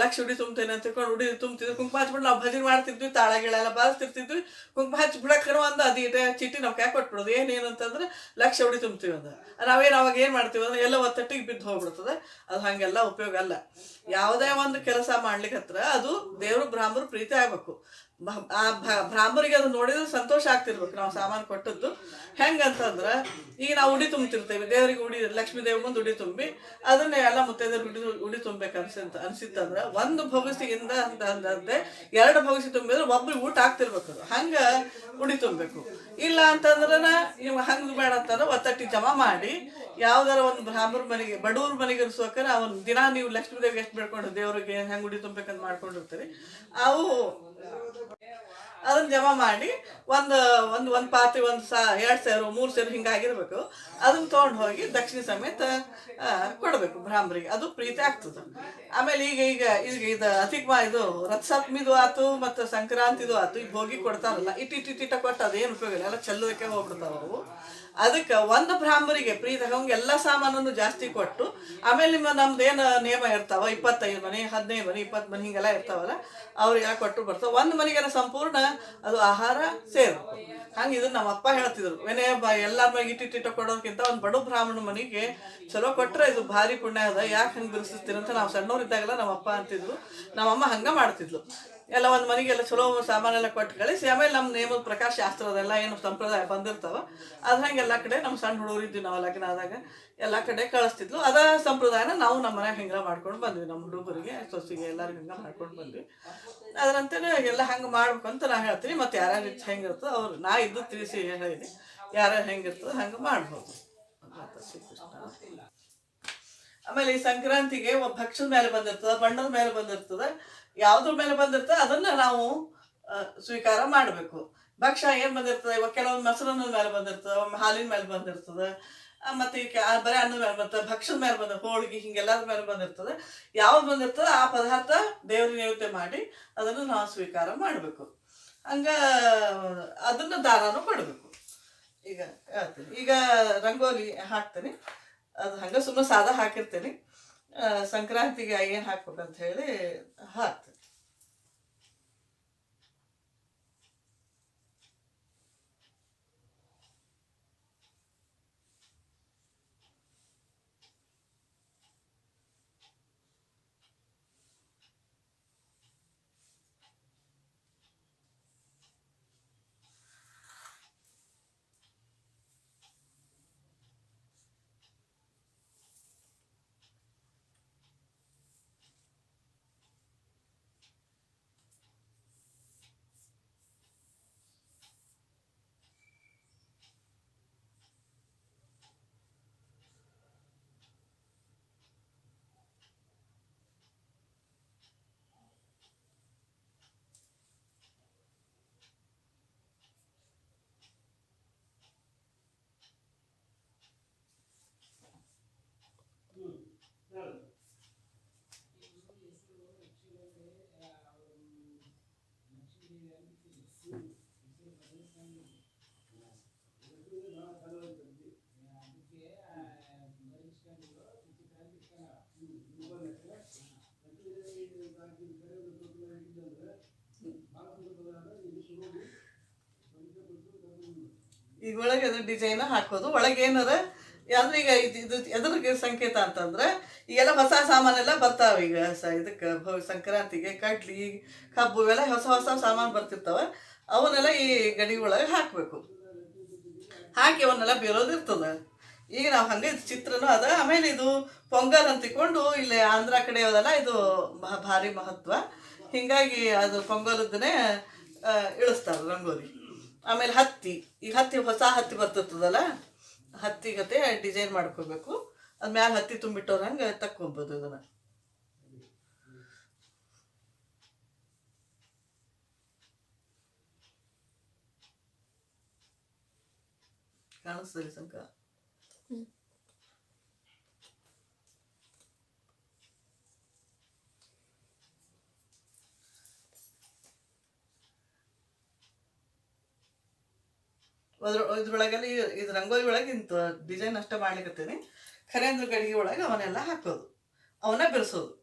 ಲಕ್ಷ ಉಡಿ ತುಂಬ್ತೇನೆ ಅಂತ ತಿಳ್ಕೊಂಡು ಉಡಿ ತುಂಬ್ತಿದ್ವಿ. ಕುಂಕುಮ ಹಚ್ಬಿಟ್ಟು ನಾವು ಭಜನೆ ಮಾಡ್ತಿದ್ವಿ, ತಾಳ ಗಿಳೆಲ್ಲ ಬಾರಿಸ್ತಿರ್ತಿದ್ವಿ. ಕುಂಕುಮ ಹಚ್ಚಿ ಬಿಡಕ್ಕೆ ಒಂದು ಅದು ಚೀಟಿ ನಾವು ಕ್ಯಾಕ್ ಕೊಟ್ಬಿಡೋದು. ಏನೇನು ಅಂತಂದ್ರೆ ಲಕ್ಷ ಉಡಿ ತುಂಬ್ತೀವಿ ಅಂದ್ರೆ ನಾವೇನು ಅವಾಗ ಏನು ಮಾಡ್ತೀವಿ ಅಂದ್ರೆ ಎಲ್ಲ ಒತ್ತಟ್ಟಿಗೆ ಬಿದ್ದು ಹೋಗ್ಬಿಡ್ತದೆ. ಅದು ಹಾಗೆಲ್ಲ ಉಪಯೋಗ ಅಲ್ಲ. ಯಾವುದೇ ಒಂದು ಕೆಲಸ ಮಾಡ್ಲಿಕ್ಕೆ ಹತ್ರ ಅದು ದೇವರು ಬ್ರಾಹ್ಮರು ಪ್ರೀತಿ ಆಗಬೇಕು. ಭ್ರಾಮರಿಗೆ ಅದು ನೋಡಿದ್ರೆ ಸಂತೋಷ ಆಗ್ತಿರ್ಬೇಕು ನಾವು ಸಾಮಾನು ಕೊಟ್ಟದ್ದು. ಹೆಂಗಂತಂದ್ರೆ ಈಗ ನಾವು ಉಡಿ ತುಂಬ್ತಿರ್ತೇವೆ ದೇವರಿಗೆ, ಉಡಿ ಲಕ್ಷ್ಮೀ ದೇವಿ ಮುಂದೆ ಉಡಿ ತುಂಬಿ ಅದನ್ನೇ ಎಲ್ಲ ಮುತ್ತೈದೆಯರು ಉಡಿ ತುಂಬಬೇಕು ಅನ್ಸಿತ್ತಂದ್ರೆ ಒಂದು ಭವಿಸಿಯಿಂದ ಅಂತಂದ್ರೆ 2 ಭವಿಸಿ ತುಂಬಿದ್ರೆ ಒಬ್ರಿಗೆ ಊಟ ಆಗ್ತಿರ್ಬೇಕು. ಅದು ಹಂಗ ಉಡಿ ತುಂಬಬೇಕು. ಇಲ್ಲ ಅಂತಂದ್ರೆ ನೀವು ಹಂಗೆ ಬೇಡ ಅಂತಂದ್ರೆ ಒತ್ತಟ್ಟಿ ಜಮಾ ಮಾಡಿ ಯಾವ್ದಾರ ಒಂದು ಬ್ರಾಹ್ಮರ ಮನೆಗೆ, ಬಡವ್ರ ಮನೆಗೆ ಇರಿಸೋಕೆ ಅವ್ನು ದಿನ ನೀವು ಲಕ್ಷ್ಮೀ ದೇವಿಗೆ ಎಷ್ಟು ಬೇಡ್ಕೊಂಡು ದೇವ್ರಿಗೆ ಹೆಂಗೆ ಉಡಿ ತುಂಬೇಕಂತ ಮಾಡ್ಕೊಂಡಿರ್ತೀರಿ, ಅವು ಅದನ್ನ ಜಮಾ ಮಾಡಿ ಒಂದು ಒಂದು ಒಂದು ಪಾತ್ರೆ 2,000 3,000 ಹಿಂಗಾಗಿರ್ಬೇಕು. ಅದನ್ನ ತೊಗೊಂಡು ಹೋಗಿ ದಕ್ಷಿಣ ಸಮೇತ ಕೊಡಬೇಕು ಬ್ರಾಹ್ಮರಿಗೆ. ಅದು ಪ್ರೀತಿ ಆಗ್ತದೆ. ಆಮೇಲೆ ಈಗ ಈಗ ಈಗ ಇದು ಇದು ರಥಸಪ್ತಮಿದು ಆತು ಮತ್ತು ಸಂಕ್ರಾಂತಿದು ಆತು, ಈಗ ಹೋಗಿ ಕೊಡ್ತಾರಲ್ಲ ಇಟ್ಟಿಟ್ಟಿಟ್ಟ ಕೊಟ್ಟು ಅದೇನು ಉಪಯೋಗ ಇಲ್ಲ, ಎಲ್ಲ ಚೆಲ್ಲೋದಕ್ಕೆ ಹೋಗ್ಬಿಡ್ತಾವ ಅವು. ಅದಕ್ಕೆ ಒಂದು ಬ್ರಾಹ್ಮರಿಗೆ ಪ್ರೀತಿ ಹಂಗೆ ಎಲ್ಲ ಸಾಮಾನನ್ನು ಜಾಸ್ತಿ ಕೊಟ್ಟು ಆಮೇಲೆ ನಮ್ದು ಏನು ನಿಯಮ ಇರ್ತಾವ 25 ಮನೆ 15 ಮನೆ 20 ಮನೆ ಹಿಂಗೆಲ್ಲ ಇರ್ತಾವಲ್ಲ ಅವ್ರಿಗೆಲ್ಲ ಕೊಟ್ಟು ಬರ್ತಾವೆ. ಒಂದು ಮನೆಗೆಲ್ಲ ಸಂಪೂರ್ಣ ಅದು ಆಹಾರ ಸೇರ್ಬೇಕು. ಹಂಗೆ ಇದನ್ನ ನಮ್ಮ ಅಪ್ಪ ಹೇಳ್ತಿದ್ರು, ಎಲ್ಲರ ಮನೆಗೆ ಇಟ್ಟಿಟ್ಟ ಕೊಡೋದಕ್ಕಿಂತ ಒಂದು ಬಡ ಬ್ರಾಹ್ಮಣ ಮನೆಗೆ ಚಲೋ ಕೊಟ್ಟರೆ ಇದು ಭಾರಿ ಪುಣ್ಯ ಅದ, ಯಾಕೆ ಹಂಗೆ ಬಿಡಿಸ್ತೀರಿ ಅಂತ ನಾವು ಸಣ್ಣವ್ರಿದ್ದಾಗೆಲ್ಲ ನಮ್ಮ ಅಪ್ಪ ಅಂತಿದ್ರು. ನಮ್ಮಮ್ಮ ಹಂಗೆ ಮಾಡ್ತಿದ್ಲು. ಎಲ್ಲ ಒಂದು ಮನೆಗೆಲ್ಲ ಚಲೋ ಸಾಮಾನೆಲ್ಲ ಕೊಟ್ಟು ಕಳಿಸಿ ಆಮೇಲೆ ನಮ್ಮ ನೇಮದ ಪ್ರಕಾರ ಶಾಸ್ತ್ರದೆಲ್ಲ ಏನು ಸಂಪ್ರದಾಯ ಬಂದಿರ್ತಾವ ಅದು ಹಂಗೆ ಎಲ್ಲ ಕಡೆ ನಮ್ಮ ಸಣ್ಣ ಹುಡುಗರಿದ್ವಿ ನಾವು ಲಗ್ನ ಆದಾಗ ಎಲ್ಲ ಕಡೆ ಕಳಿಸ್ತಿದ್ಲು. ಅದ ಸಂಪ್ರದಾಯನ ನಾವು ನಮ್ಮ ಮನೆಯಾಗ ಹಿಂಗೆ ಮಾಡ್ಕೊಂಡು ಬಂದ್ವಿ. ನಮ್ಮ ಹುಡುಗರಿಗೆ ಸೊಸಿಗೆ ಎಲ್ಲರಿಗೂ ಹಿಂಗೆ ಮಾಡ್ಕೊಂಡು ಬಂದ್ವಿ. ಅದರಂತೆ ಎಲ್ಲ ಹಂಗೆ ಮಾಡ್ಬೇಕು ಅಂತ ನಾ ಹೇಳ್ತೀನಿ. ಮತ್ತು ಯಾರ್ಯಾರು ಹೆಂಗಿರ್ತದೆ ಅವ್ರು ನಾ ಇದ್ದು ತಿಳಿಸಿ ಹೇಳಿನಿ, ಯಾರ್ಯಾರು ಹೆಂಗಿರ್ತದೆ ಹಂಗೆ ಮಾಡ್ಬೋದು. ಆಮೇಲೆ ಈ ಸಂಕ್ರಾಂತಿಗೆ ಭಕ್ಷದ ಮೇಲೆ ಬಂದಿರ್ತದೆ, ಬಣ್ಣದ ಮೇಲೆ ಬಂದಿರ್ತದೆ, ಯಾವುದ್ರ ಮೇಲೆ ಬಂದಿರ್ತದೆ ಅದನ್ನ ನಾವು ಸ್ವೀಕಾರ ಮಾಡಬೇಕು. ಭಕ್ಷ್ಯ ಏನು ಬಂದಿರ್ತದೆ, ಇವಾಗ ಕೆಲವೊಂದು ಮೊಸರನ್ನ ಮೇಲೆ ಬಂದಿರ್ತದೆ, ಒಮ್ಮೆ ಹಾಲಿನ ಮೇಲೆ ಬಂದಿರ್ತದೆ, ಮತ್ತು ಬರೀ ಅನ್ನದ ಮೇಲೆ ಬರ್ತದೆ, ಭಕ್ಷದ ಮೇಲೆ ಬಂದ ಹೋಳಿಗೆ ಹಿಂಗೆಲ್ಲದ್ರ ಮೇಲೆ ಬಂದಿರ್ತದೆ. ಯಾವ್ದು ಬಂದಿರ್ತದೆ ಆ ಪದಾರ್ಥ ದೇವ್ರಿಗೆ ನೈವೇದ್ಯ ಮಾಡಿ ಅದನ್ನು ನಾವು ಸ್ವೀಕಾರ ಮಾಡಬೇಕು. ಹಂಗೆ ಅದನ್ನು ದಾನನೂ ಕೊಡಬೇಕು. ಈಗ ಹೇಳ್ತೀನಿ, ಈಗ ರಂಗೋಲಿ ಹಾಕ್ತೀನಿ, ಅದು ಹಂಗೆ ಸುಮ್ಮನೆ ಸಾದಾ ಹಾಕಿರ್ತೀನಿ. ಸಂಕ್ರಾಂತಿಗೆ ಏನು ಹಾಕ್ಬೇಕಂತ ಹೇಳಿ ಹಾಕ್ತೀನಿ. ಈಗ ಒಳಗೆ ಅದ್ರ ಡಿಸೈನ್ ಹಾಕೋದು, ಒಳಗೆ ಏನಾರ ಅಂದ್ರೆ ಈಗ ಇದು ಎದ್ರಿಗೆ ಸಂಕೇತ ಅಂತಂದ್ರೆ ಈಗೆಲ್ಲ ಹೊಸ ಸಾಮಾನೆಲ್ಲ ಬರ್ತಾವೆ. ಈಗ ಇದಕ್ಕೆ ಸಂಕ್ರಾಂತಿಗೆ ಕಡ್ಲಿ ಕಬ್ಬು ಇವೆಲ್ಲ ಹೊಸ ಹೊಸ ಸಾಮಾನು ಬರ್ತಿರ್ತಾವ. ಅವನ್ನೆಲ್ಲ ಈ ಗಡಿ ಒಳಗೆ ಹಾಕಬೇಕು. ಹಾಕಿ ಅವನ್ನೆಲ್ಲ ಬೇರೋದಿರ್ತದ. ಈಗ ನಾವು ಹಂಗೆ ಚಿತ್ರನೂ ಅದ. ಆಮೇಲೆ ಇದು ಪೊಂಗಲ್ ಅಂತಿಕೊಂಡು ಇಲ್ಲಿ ಆಂಧ್ರ ಕಡೆ ಅದಲ್ಲ, ಇದು ಭಾರಿ ಮಹತ್ವ. ಹೀಗಾಗಿ ಅದು ಪೊಂಗಲದ್ದನ್ನೇ ಇಳಿಸ್ತಾರೆ ರಂಗೋಲಿ. ಆಮೇಲೆ ಈಗ ಹೊಸ ಹತ್ತಿ ಬರ್ತಿರ್ತದಲ್ಲ, ಹತ್ತಿಗತೆ ಡಿಸೈನ್ ಮಾಡ್ಕೋಬೇಕು. ಅದ್ಮ್ಯಾಲೆ ಹತ್ತಿ ತುಂಬಿಟ್ಟವ್ರ ಹಂಗೆ ತಕ್ಕೊಬೋದು. ಇದನ್ನ ಕಾಣಿಸ್ತದೆ ಸಂಕ. ಇದ್ರೊಳಗೆಲ್ಲ ಇದು ರಂಗೋಲಿ ಒಳಗೆ ಇಂಥ ಡಿಸೈನ್ ಅಷ್ಟೇ ಮಾಡ್ಲಿಕ್ಕತ್ತೀನಿ. ಖರೇಂದ್ರ ಗಡಿಗೆ ಒಳಗೆ ಅವನ್ನೆಲ್ಲ ಹಾಕೋದು, ಅವನ್ನ ಬೆರೆಸೋದು.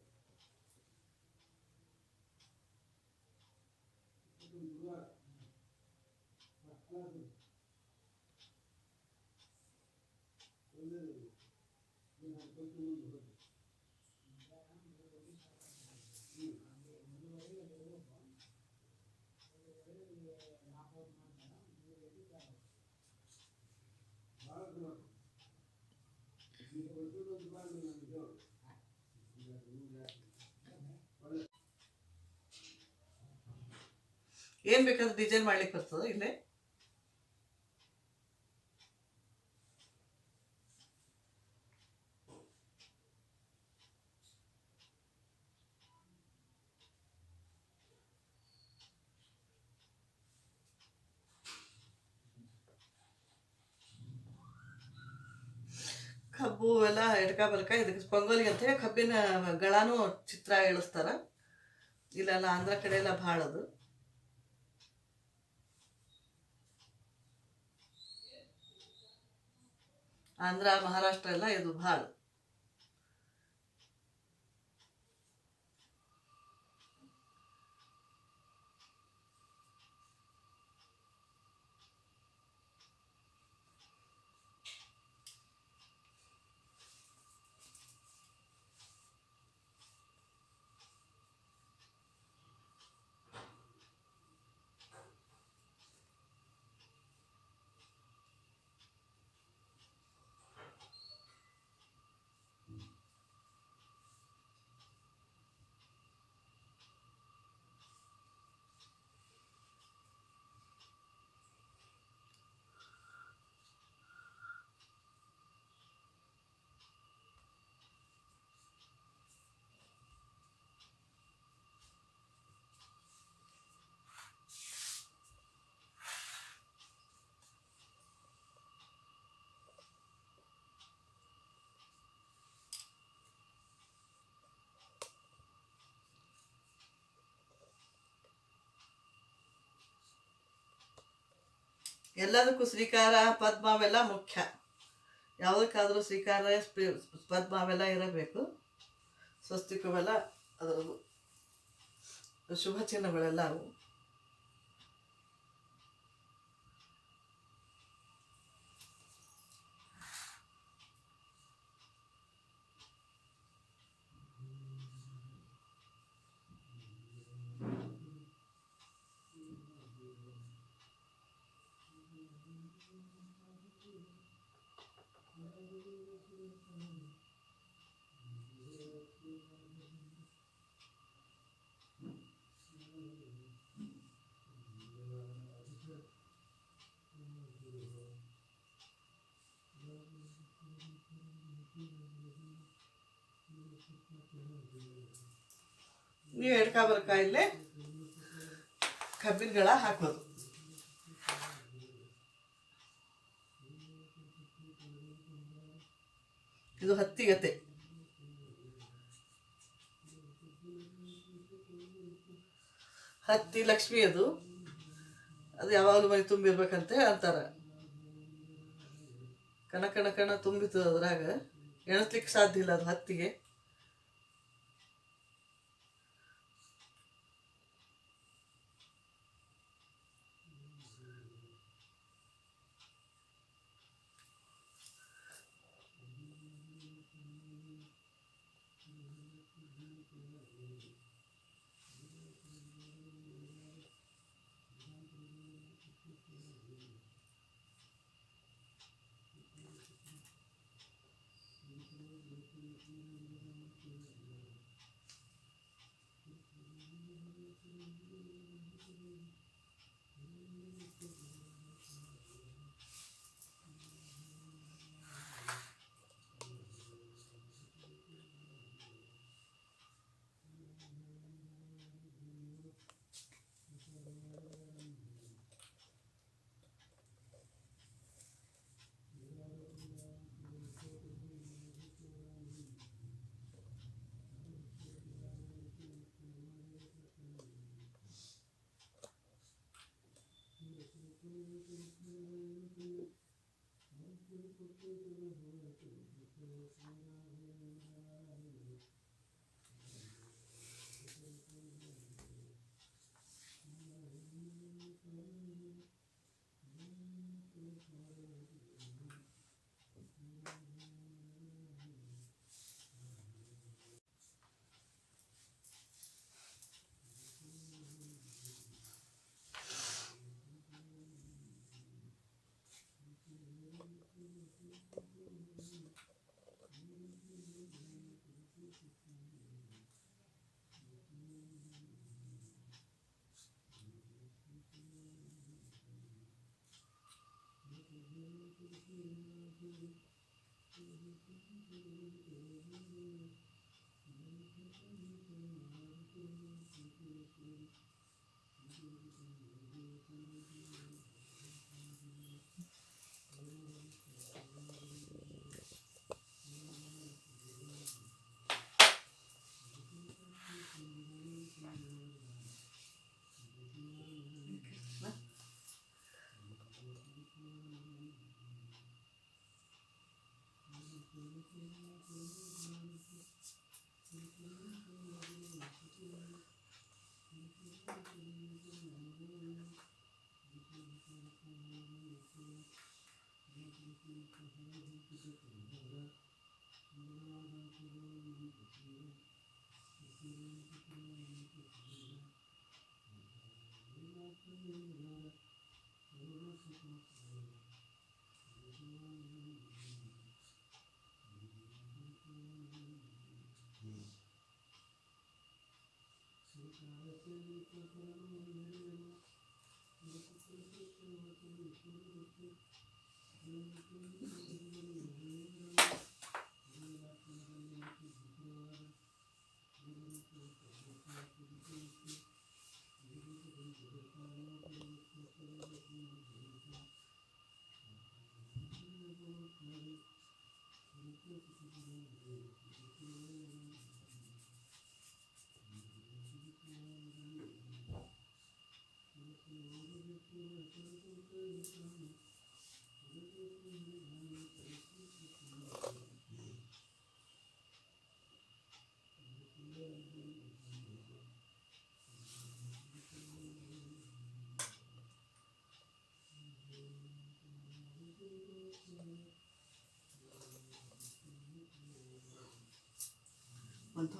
ಏನು ಬೇಕಾದ್ರೆ ಡಿಸೈನ್ ಮಾಡ್ಲಿಕ್ಕೆ ಬರ್ತದೆ ಇಲ್ಲೇ. ಕಬ್ಬು ಎಲ್ಲ ಎಡ್ಕ ಬಲ್ಕ ಇದಕ್ಕೆ ಪೊಂಗಲ್ಗೆ ಅಂತೇಳಿ ಕಬ್ಬಿನ ಗಳಾನು ಚಿತ್ರ ಇಳಿಸ್ತಾರ. ಇಲ್ಲೆಲ್ಲ ಆಂಧ್ರ ಕಡೆ ಎಲ್ಲ ಭಾಳ ಅದು. ಆಂಧ್ರ ಮಹಾರಾಷ್ಟ್ರ ಎಲ್ಲ ಇದು ಭಾಳ. ಎಲ್ಲದಕ್ಕೂ ಶ್ರೀಕಾರ ಪದ್ಮ ಅವೆಲ್ಲ ಮುಖ್ಯ. ಯಾವುದಕ್ಕಾದರೂ ಶ್ರೀಕಾರ ಪದ್ಮ ಅವೆಲ್ಲ ಇರಬೇಕು. ಸ್ವಸ್ತಿಕವೆಲ್ಲ ಅದರದ್ದು ಶುಭ ಚಿಹ್ನೆಗಳೆಲ್ಲ ಅವು. ನೀವು ಎಡ್ಕಾಬರ್ಕಾಯಿಲೆ ಕಬ್ಬಿನಗಳ ಹಾಕೋದು. ಇದು ಹತ್ತಿಗತೆ. ಹತ್ತಿ ಲಕ್ಷ್ಮಿ ಅದು ಯಾವಾಗಲೂ ಮನೆ ತುಂಬಿರ್ಬೇಕಂತ ಅಂತಾರ. ಕಣ ಕಣ ಕಣ ತುಂಬಿತು ಅದ್ರಾಗ ಎಣಿಸ್ಲಿಕ್ಕೆ ಸಾಧ್ಯ ಇಲ್ಲ ಅದು ಹತ್ತಿಗೆ.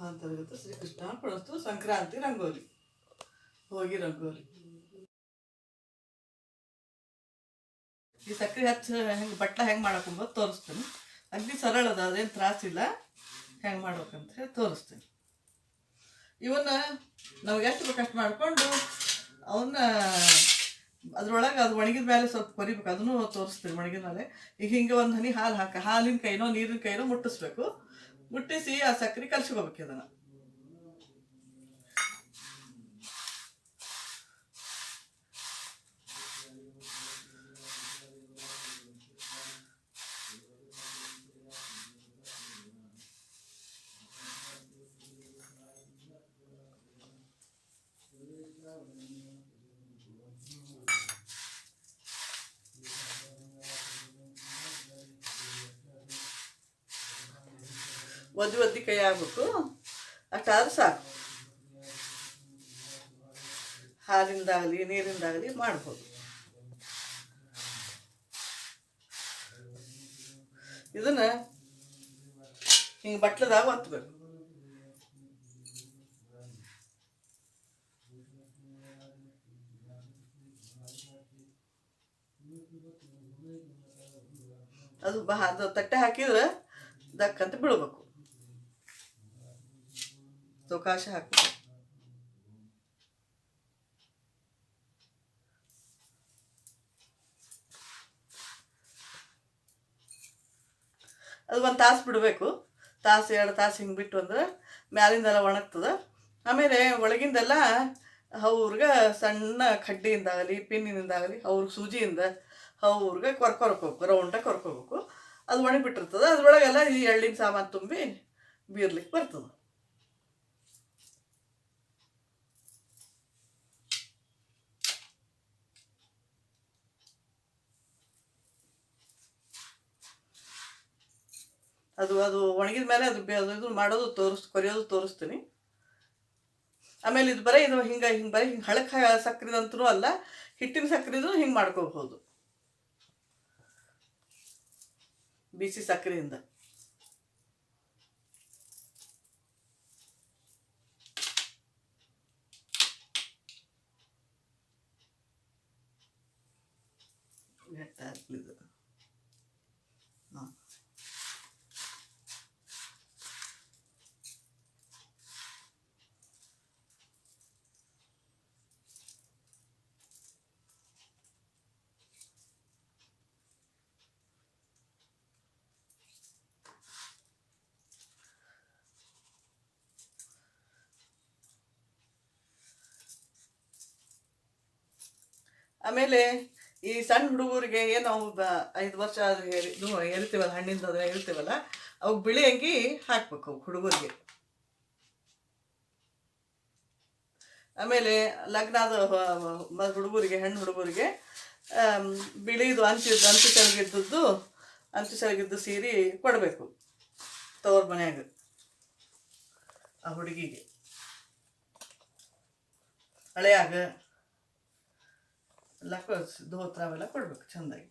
ಅಂತರ್ಗತ ಶ್ರೀಕೃಷ್ಣ ಪಡಸ್ತು ಸಂಕ್ರಾಂತಿ ರಂಗೋಲಿ, ಹೋಗಿ ರಂಗೋಲಿ. ಈ ಸಕ್ರೆ ಹಚ್ಚಿ ಹೆಂಗೆ ಬಟ್ಲ ಹೆಂಗೆ ಮಾಡಕ್ಕೆ ತೋರಿಸ್ತೀನಿ. ಅಗ್ದಿ ಸರಳ ಅದ, ಅದೇನು ತ್ರಾಸಿಲ್ಲ. ಹೆಂಗೆ ಮಾಡ್ಬೇಕಂತ ಹೇಳಿ ತೋರಿಸ್ತೀನಿ. ಇವನ್ನ ನಮ್ಗೆ ಎಷ್ಟು ಬೇಕಷ್ಟು ಮಾಡಿಕೊಂಡು ಅವನ್ನ ಅದ್ರೊಳಗೆ ಅದು ಒಣಗಿದ ಮೇಲೆ ಸ್ವಲ್ಪ ಕೊರಿಬೇಕು, ಅದನ್ನು ತೋರಿಸ್ತೀನಿ ಒಣಗಿದ ಮೇಲೆ. ಈಗ ಹಿಂಗೆ ಒಂದು ಹನಿ ಹಾಲು ಹಾಲಿನ ಕೈನೋ ನೀರಿನ ಕೈನೋ ಮುಟ್ಟಿಸ್ಬೇಕು. ಮುಟ್ಟಿಸಿ ಆ ಸಕ್ಕರೆ ಕಲ್ಸ್ಕೋಬೇಕು ಅದನ್ನು. ಒದ್ದಿ ಕೈ ಆಗ್ಬೇಕು, ಅಷ್ಟಾದ್ರೆ ಸಾಕು. ಹಾಲಿಂದಾಗಲಿ ನೀರಿಂದಾಗಲಿ ಮಾಡ್ಬೋದು. ಇದನ್ನ ಹಿಂಗೆ ಬಟ್ಲದಾಗ ಒತ್ತಬೇಕು. ಅದು ತಟ್ಟೆ ಹಾಕಿದ್ರೆ ದಕ್ಕಂತ ಬೀಳ್ಬೇಕು. ಚೌಕಾಶ ಹಾಕ್ಬೇಕು. ಅದು ಒಂದು ತಾಸು ಬಿಡಬೇಕು. ತಾಸು 2 ತಾಸು ಹಿಂಗೆ ಬಿಟ್ಟು ಅಂದ್ರೆ ಮ್ಯಾಲಿಂದೆಲ್ಲ ಒಣಗ್ತದೆ. ಆಮೇಲೆ ಒಳಗಿಂದೆಲ್ಲ ಅವ್ರಿಗೆ ಸಣ್ಣ ಕಡ್ಡಿಯಿಂದಾಗಲಿ ಪಿನ್ನಿನಿಂದಾಗಲಿ ಅವ್ರಿಗೆ ಸೂಜಿಯಿಂದ ಅವ್ರಿಗೆ ಕೊರ್ಕೋಬೇಕು, ರೌಂಡಾಗಿ ಕೊರ್ಕೋಬೇಕು. ಅದು ಒಣಗಿಬಿಟ್ಟಿರ್ತದೆ. ಅದ್ರೊಳಗೆಲ್ಲ ಈ ಎಳ್ಳಿನ ಸಾಮಾನು ತುಂಬಿ ಬೀರ್ಲಿಕ್ಕೆ ಬರ್ತದೆ. ಅದು ಒಣಗಿದ ಮೇಲೆ ಅದು ಮಾಡೋದು ಕೊರಿಯೋದು ತೋರಿಸ್ತೀನಿ. ಆಮೇಲೆ ಇದು ಬರೀ ಹಿಂಗೆ ಹಳಕ್ಕೆ ಸಕ್ಕರೆದಂತೂ ಅಲ್ಲ, ಹಿಟ್ಟಿನ ಸಕ್ಕರೆದು ಹಿಂಗೆ ಮಾಡ್ಕೋಬಹುದು, ಬಿಸಿ ಸಕ್ಕರೆಯಿಂದ. ಹಾಕ್ಲಿದ್ದು ಹಾಂ. ಆಮೇಲೆ ಈ ಸಣ್ಣ ಹುಡುಗರಿಗೆ ಏನು ನಾವು 5 ವರ್ಷ ಇದು ಎರಿತೀವಲ್ಲ, ಹಣ್ಣಿಂದ ಎರಿತೀವಲ್ಲ, ಅವು ಬಿಳಿ ಅಂಗಿ ಹಾಕ್ಬೇಕು ಅವು ಹುಡುಗರಿಗೆ. ಆಮೇಲೆ ಲಗ್ನ ಆದ ಹುಡುಗರಿಗೆ, ಹೆಣ್ಣು ಹುಡುಗರಿಗೆ ಬಿಳಿದು ಅಂಚು ಕೆಳಗಿದ್ದು ಸೀರೆ ಕೊಡಬೇಕು ತವ್ರ ಮನ್ಯಾಗ ಆ ಹುಡುಗಿಗೆ. ಹಳೆಯಾಗ ಎಲ್ಲ ಧೋತ್ರ ಅವೆಲ್ಲ ಕೊಡ್ಬೇಕು ಚೆಂದಾಗಿ.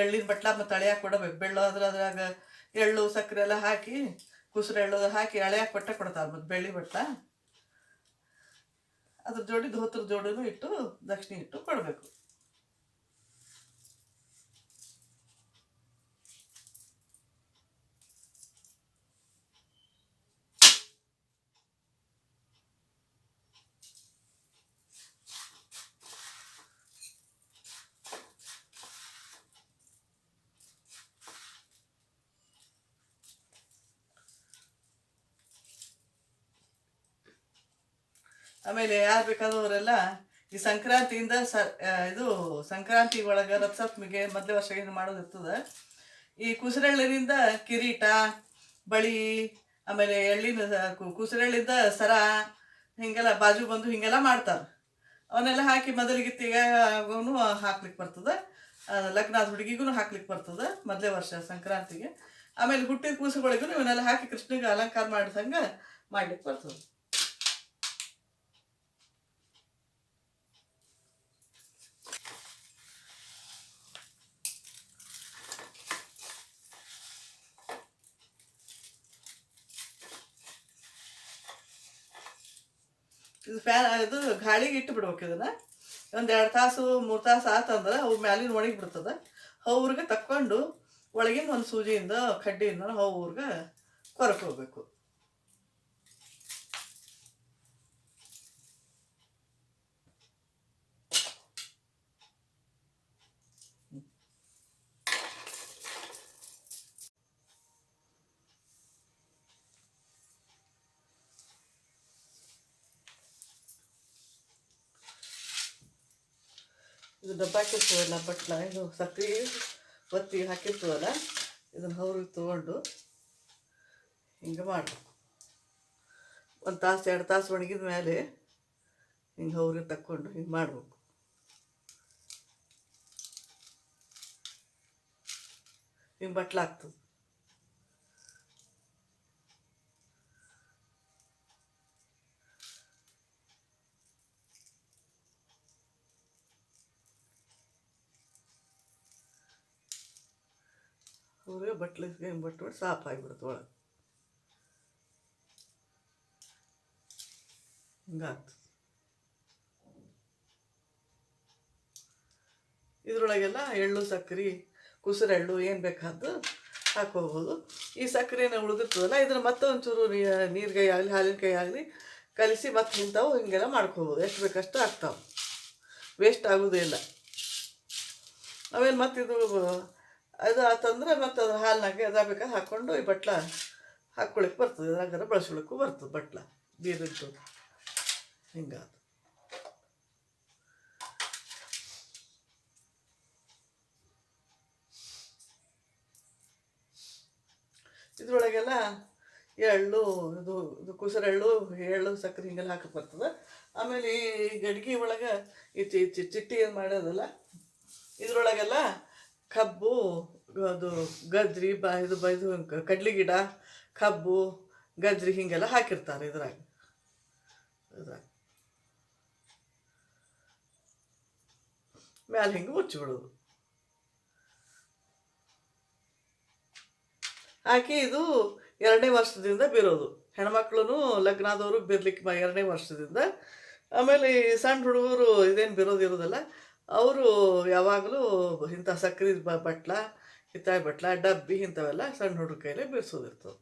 ಎಳ್ಳಿನ ಬಟ್ಲ ಮತ್ತು ಹಳೆಯಾಗಿ ಕೊಡಬೇಕು. ಬೆಳ್ಳು ಅದ್ರಾಗ ಎಳ್ಳು ಸಕ್ಕರೆ ಎಲ್ಲ ಹಾಕಿ, ಕುಸುರು ಎಳ್ಳು ಹಾಕಿ ಹಳೆಯಾಗಿ ಕೊಡ್ತಾರೆ. ಮತ್ತು ಬೆಳ್ಳಿ ಬಟ್ಲ ಅದ್ರ ಜೋಡಿ ಧೋತ್ರ ಜೋಡಿನೂ ಇಟ್ಟು ದಕ್ಷಿಣೆ ಇಟ್ಟು ಕೊಡಬೇಕು. ಆಮೇಲೆ ಯಾರು ಬೇಕಾದವರೆಲ್ಲ ಈ ಸಂಕ್ರಾಂತಿಯಿಂದ ಇದು ಸಂಕ್ರಾಂತಿ ಒಳಗೆ ರಥಸಪ್ತಮಿಗೆ ಮೊದಲೇ ವರ್ಷ ಏನು ಮಾಡೋದಿರ್ತದೆ, ಈ ಕುಸುರೆಳ್ಳಿನಿಂದ ಕಿರೀಟ, ಬಳಿ, ಆಮೇಲೆ ಎಳ್ಳಿನ ಕುಸುರೆಳ್ಳಿಂದ ಸರ ಹಿಂಗೆಲ್ಲ ಬಾಜು ಬಂದು ಹಿಂಗೆಲ್ಲ ಮಾಡ್ತಾರೆ. ಅವನ್ನೆಲ್ಲ ಹಾಕಿ ಮೊದಲಿಗಿತ್ತಿಗೆ ಅವನು ಹಾಕ್ಲಿಕ್ಕೆ ಬರ್ತದೆ. ಲಗ್ನದ ಹುಡುಗಿಗೂ ಹಾಕ್ಲಿಕ್ಕೆ ಬರ್ತದೆ ಮೊದಲೇ ವರ್ಷ ಸಂಕ್ರಾಂತಿಗೆ. ಆಮೇಲೆ ಹುಟ್ಟಿದ ಕೂಸುಗಳಿಗೂ ಇವನ್ನೆಲ್ಲ ಹಾಕಿ ಕೃಷ್ಣಗೆ ಅಲಂಕಾರ ಮಾಡಿದಂಗೆ ಮಾಡ್ಲಿಕ್ಕೆ ಬರ್ತದೆ. ಇದು ಗಾಳಿಗೆ ಇಟ್ಟು ಬಿಡ್ಬೇಕು. ಇದನ್ನು ಒಂದು 2 ತಾಸು 3 ತಾಸು ಆತಂದ್ರೆ ಅವು ಮ್ಯಾಲಿನ ಒಣಗಿ ಬಿಡ್ತದೆ. ಅವ್ರಿಗೆ ತಕ್ಕೊಂಡು ಒಳಗಿನ ಒಂದು ಸೂಜಿಯಿಂದ ಕಡ್ಡಿಯಿಂದ ಅವ್ರಿಗೆ ಕೊರಕೋಬೇಕು. ಇದು ಡಬ್ಬ ಹಾಕಿರ್ತದಲ್ಲ, ಬಟ್ಲ ಇದು ಸಕ್ಕರೆ ಒತ್ತಿ ಹಾಕಿರ್ತದಲ್ಲ, ಇದನ್ನು ಅವ್ರಿಗೆ ತೊಗೊಂಡು ಹಿಂಗೆ ಮಾಡಬೇಕು. 1 ತಾಸು 2 ತಾಸು ಒಣಗಿದ ಮೇಲೆ ಹಿಂಗೆ ಅವ್ರಿಗೆ ತಕ್ಕೊಂಡು ಹಿಂಗೆ ಮಾಡಬೇಕು. ಹಿಂಗೆ ಬಟ್ಲಾಗ್ತದೆ. ಅವ್ರಿಗೆ ಬಟ್ಲಿಗೆ ಹಿಂಗೆ ಬಟ್ಬಿಟ್ಟು ಸಾಫಾಗಿಬಿಡುತ್ತೆ ಒಳಗೆ. ಹಿಂಗಾಗ್ತದೆ. ಇದ್ರೊಳಗೆಲ್ಲ ಎಳ್ಳು, ಸಕ್ಕರೆ, ಕುಸುರೆಳ್ಳು ಏನು ಬೇಕಾದ್ದು ಹಾಕೋಬೋದು. ಈ ಸಕ್ಕರೆನ ಉಳಿದಿರ್ತದಲ್ಲ, ಇದನ್ನು ಮತ್ತೆ ಒಂಚೂರು ನೀರ್ಗಾಯಿ ಆಗಲಿ ಹಾಲಿನ ಕಾಯಿ ಆಗಲಿ ಕಲಿಸಿ ಮತ್ತೆ ಇಂಥವು ಹಿಂಗೆಲ್ಲ ಮಾಡ್ಕೋಬೋದು. ಎಷ್ಟು ಬೇಕಷ್ಟು ಆಗ್ತಾವೆ, ವೇಸ್ಟ್ ಆಗೋದೇ ಇಲ್ಲ. ಆಮೇಲೆ ಮತ್ತು ಇದು ಆತಂದ್ರೆ ಮತ್ತು ಅದು ಹಾಲಿನಾಗೆ ಅದ ಬೇಕಾದ್ರೆ ಹಾಕ್ಕೊಂಡು ಈ ಬಟ್ಲ ಹಾಕ್ಕೊಳಿಕ್ಕೆ ಬರ್ತದೆ. ಅದ್ರಾಗಾರ ಬಳಸ್ಕೊಳಕ್ಕೂ ಬರ್ತದೆ ಬಟ್ಲ ಬೀರಿದ್ದು. ಹಿಂಗಾದ ಇದ್ರೊಳಗೆಲ್ಲ ಎಳ್ಳು, ಇದು ಕುಸುರೆಳ್ಳು, ಎಳ್ಳು, ಸಕ್ಕರೆ ಹಿಂಗೆಲ್ಲ ಹಾಕಿ ಬರ್ತದೆ. ಆಮೇಲೆ ಈ ಗಡ್ಗೆ ಒಳಗೆ ಈ ಚಿಟ್ಟಿ ಏನು ಮಾಡೋದಲ್ಲ, ಇದ್ರೊಳಗೆಲ್ಲ ಕಬ್ಬು, ಅದು ಗಜ್ರಿ, ಇದು ಕಡ್ಲಿ ಗಿಡ, ಕಬ್ಬು, ಗಜ್ರಿ ಹಿಂಗೆಲ್ಲ ಹಾಕಿರ್ತಾರೆ ಇದ್ರಾಗ. ಮ್ಯಾಲೆ ಹಿಂಗೆ ಮುಚ್ಚಿಬಿಡೋದು. ಹಾಕಿ ಇದು 2ನೇ ವರ್ಷದಿಂದ ಬೀರೋದು. ಹೆಣ್ಮಕ್ಳು ಲಗ್ನಾದವರು ಬಿರ್ಲಿಕ್ಕೆ 2ನೇ ವರ್ಷದಿಂದ. ಆಮೇಲೆ ಈ ಸಣ್ಣ ಹುಡುಗರು ಇದೇನು ಬಿರೋದಿರೋದಲ್ಲ, ಅವರು ಯಾವಾಗಲೂ ಇಂಥ ಸಕ್ಕರೆ ಬಟ್ಲ, ಹಿತ್ತಾಯಿ ಬಟ್ಲ, ಡಬ್ಬಿ ಇಂಥವೆಲ್ಲ ಸಣ್ಣ ಹುಡುಗ ಕೈಲೇ ಬೀರ್ಸೋದಿರ್ತವೆ.